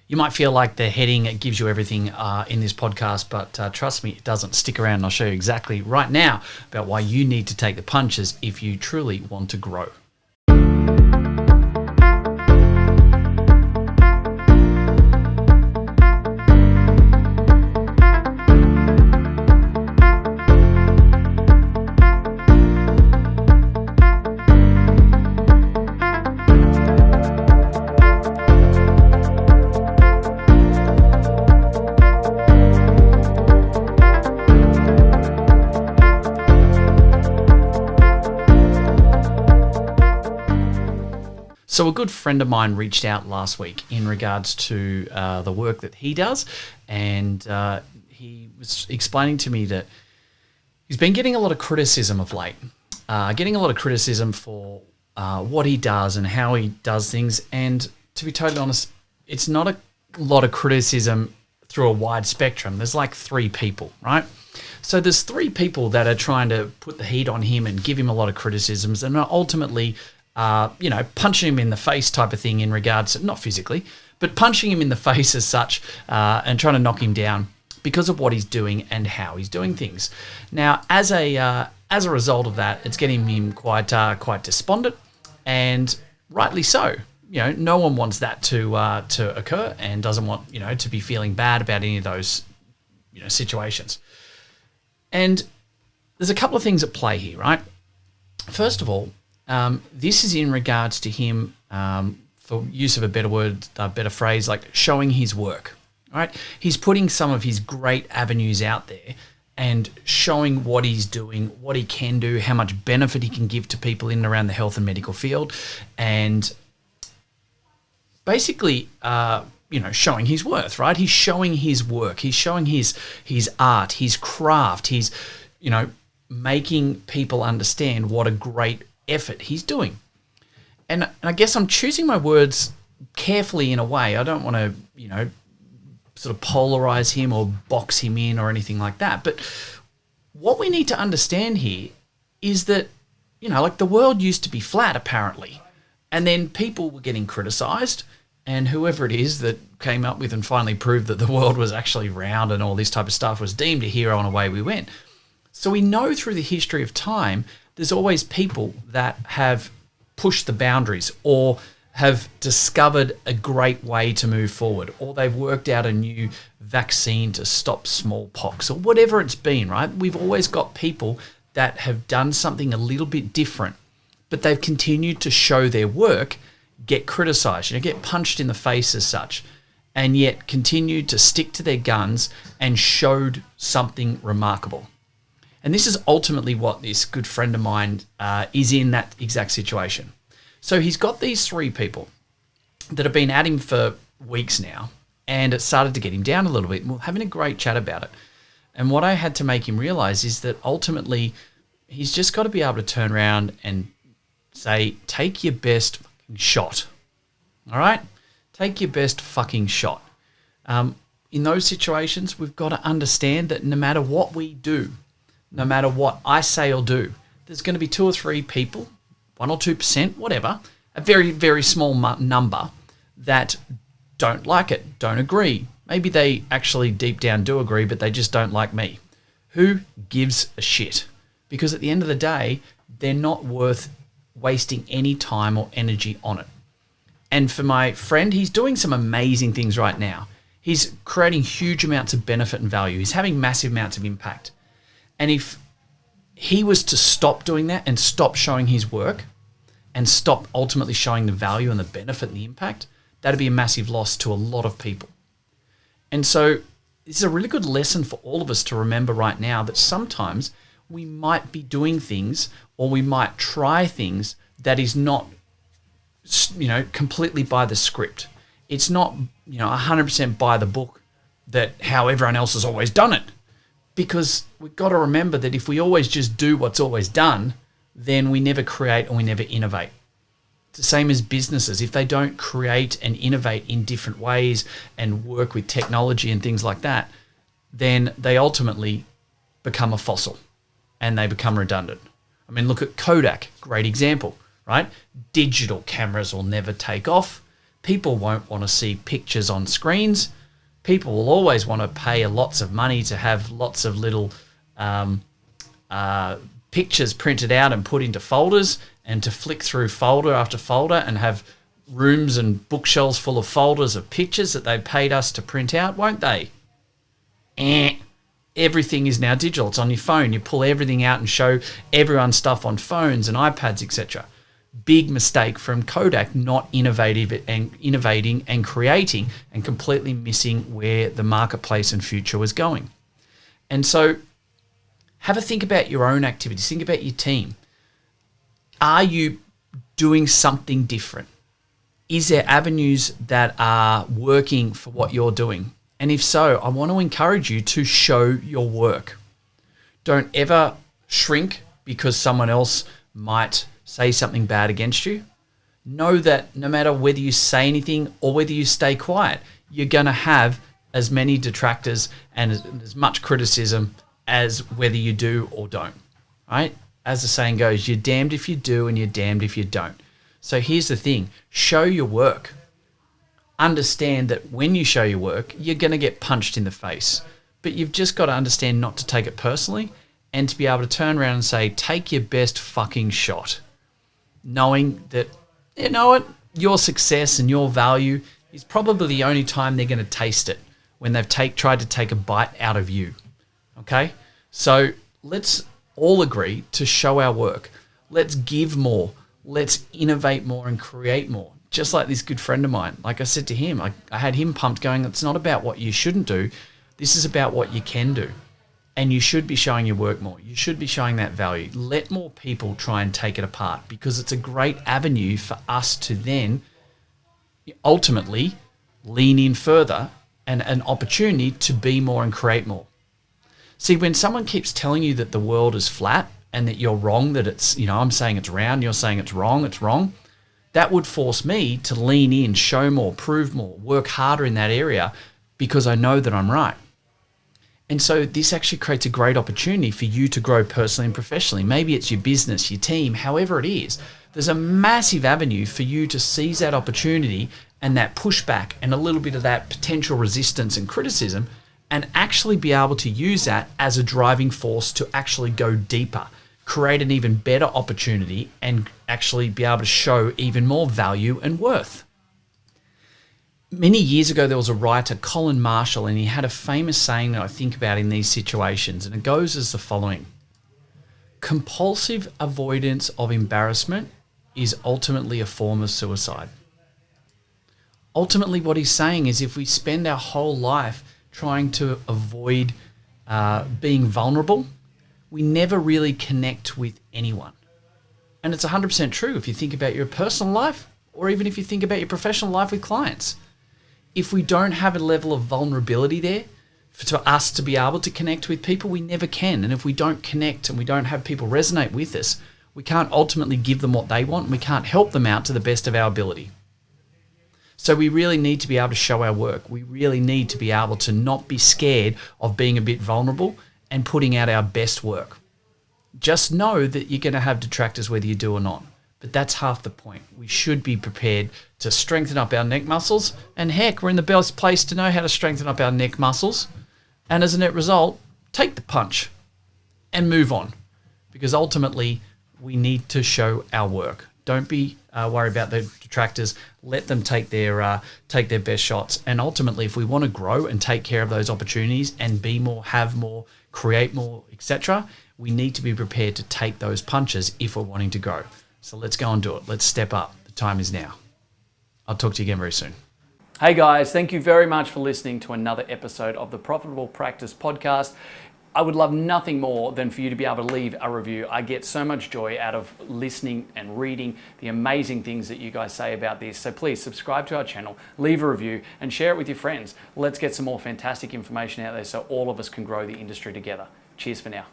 You might feel like the heading gives you everything in this podcast, but trust me, it doesn't. Stick around and I'll show you exactly right now about why you need to take the punches if you truly want to grow. So a good friend of mine reached out last week in regards to the work that he does, and he was explaining to me that he's been getting a lot of criticism of late, getting a lot of criticism for what he does and how he does things. And to be totally honest, it's not a lot of criticism through a wide spectrum. There's like 3 people, right? So there's 3 people that are trying to put the heat on him and give him a lot of criticisms, and are ultimately punching him in the face type of thing in regards to, not physically, but punching him in the face as such, and trying to knock him down because of what he's doing and how he's doing things. Now, as a result of that, it's getting him quite despondent, and rightly so. No one wants that to occur, and doesn't want to be feeling bad about any of those situations. And there's a couple of things at play here, right? First of all, this is in regards to him, for use of a better word, a better phrase, like showing his work, right? He's putting some of his great avenues out there and showing what he's doing, what he can do, how much benefit he can give to people in and around the health and medical field, and basically, showing his worth, right? He's showing his work. He's showing his art, his craft. He's, making people understand what a great effort he's doing. And I guess I'm choosing my words carefully in a way. I don't want to, sort of polarize him or box him in or anything like that. But what we need to understand here is that, the world used to be flat, apparently. And then people were getting criticized, and whoever it is that came up with and finally proved that the world was actually round and all this type of stuff was deemed a hero, and away we went. So we know through the history of time, there's always people that have pushed the boundaries or have discovered a great way to move forward, or they've worked out a new vaccine to stop smallpox, or whatever it's been, right? We've always got people that have done something a little bit different, but they've continued to show their work, get criticized, get punched in the face as such, and yet continued to stick to their guns and showed something remarkable. And this is ultimately what this good friend of mine is in that exact situation. So he's got these 3 people that have been at him for weeks now, and it started to get him down a little bit. And we're having a great chat about it. And what I had to make him realize is that ultimately he's just got to be able to turn around and say, take your best fucking shot. All right? Take your best fucking shot. In those situations, we've got to understand that no matter what we do, no matter what I say or do, there's going to be 2 or 3 people, 1 or 2%, whatever, a very, very small number that don't like it, don't agree. Maybe they actually deep down do agree, but they just don't like me. Who gives a shit? Because at the end of the day, they're not worth wasting any time or energy on it. And for my friend, he's doing some amazing things right now. He's creating huge amounts of benefit and value. He's having massive amounts of impact. And if he was to stop doing that and stop showing his work and stop ultimately showing the value and the benefit and the impact, that'd be a massive loss to a lot of people. And so this is a really good lesson for all of us to remember right now, that sometimes we might be doing things, or we might try things that is not, completely by the script. It's not, 100% by the book, that how everyone else has always done it. Because we've got to remember that if we always just do what's always done, then we never create and we never innovate. It's the same as businesses. If they don't create and innovate in different ways and work with technology and things like that, then they ultimately become a fossil and they become redundant. I mean, look at Kodak, great example, right? Digital cameras will never take off. People won't want to see pictures on screens. People will always want to pay lots of money to have lots of little pictures printed out and put into folders, and to flick through folder after folder and have rooms and bookshelves full of folders of pictures that they paid us to print out, won't they? Everything is now digital. It's on your phone. You pull everything out and show everyone stuff on phones and iPads, etc. Big mistake from Kodak, not innovating and creating, and completely missing where the marketplace and future was going. And so have a think about your own activities. Think about your team. Are you doing something different? Is there avenues that are working for what you're doing? And if so, I want to encourage you to show your work. Don't ever shrink because someone else might say something bad against you. Know that no matter whether you say anything or whether you stay quiet, you're going to have as many detractors and as much criticism as whether you do or don't, right? As the saying goes, you're damned if you do and you're damned if you don't. So here's the thing, show your work. Understand that when you show your work, you're going to get punched in the face, but you've just got to understand not to take it personally and to be able to turn around and say, take your best fucking shot, knowing that, you know what, your success and your value is probably the only time they're going to taste it, when they've tried to take a bite out of you. Okay? So let's all agree to show our work. Let's give more. Let's innovate more and create more. Just like this good friend of mine. Like I said to him, I had him pumped going, it's not about what you shouldn't do. This is about what you can do. And you should be showing your work more. You should be showing that value. Let more people try and take it apart, because it's a great avenue for us to then ultimately lean in further and an opportunity to be more and create more. See, when someone keeps telling you that the world is flat and that you're wrong, that it's, I'm saying it's round, you're saying it's wrong, that would force me to lean in, show more, prove more, work harder in that area, because I know that I'm right. And so this actually creates a great opportunity for you to grow personally and professionally. Maybe it's your business, your team, however it is. There's a massive avenue for you to seize that opportunity and that pushback and a little bit of that potential resistance and criticism, and actually be able to use that as a driving force to actually go deeper, create an even better opportunity, and actually be able to show even more value and worth. Many years ago, there was a writer, Colin Marshall, and he had a famous saying that I think about in these situations, and it goes as the following: compulsive avoidance of embarrassment is ultimately a form of suicide. Ultimately, what he's saying is, if we spend our whole life trying to avoid being vulnerable, we never really connect with anyone. And it's 100% true if you think about your personal life, or even if you think about your professional life with clients. If we don't have a level of vulnerability there for us to be able to connect with people, we never can. And if we don't connect and we don't have people resonate with us, we can't ultimately give them what they want, and we can't help them out to the best of our ability. So we really need to be able to show our work. We really need to be able to not be scared of being a bit vulnerable and putting out our best work. Just know that you're going to have detractors whether you do or not. But that's half the point. We should be prepared to strengthen up our neck muscles. And heck, we're in the best place to know how to strengthen up our neck muscles. And as a net result, take the punch and move on. Because ultimately, we need to show our work. Don't be worried about the detractors. Let them take their best shots. And ultimately, if we want to grow and take care of those opportunities and be more, have more, create more, etc., we need to be prepared to take those punches if we're wanting to grow. So let's go and do it. Let's step up. The time is now. I'll talk to you again very soon. Hey guys, thank you very much for listening to another episode of the Profitable Practice Podcast. I would love nothing more than for you to be able to leave a review. I get so much joy out of listening and reading the amazing things that you guys say about this. So please subscribe to our channel, leave a review, and share it with your friends. Let's get some more fantastic information out there so all of us can grow the industry together. Cheers for now.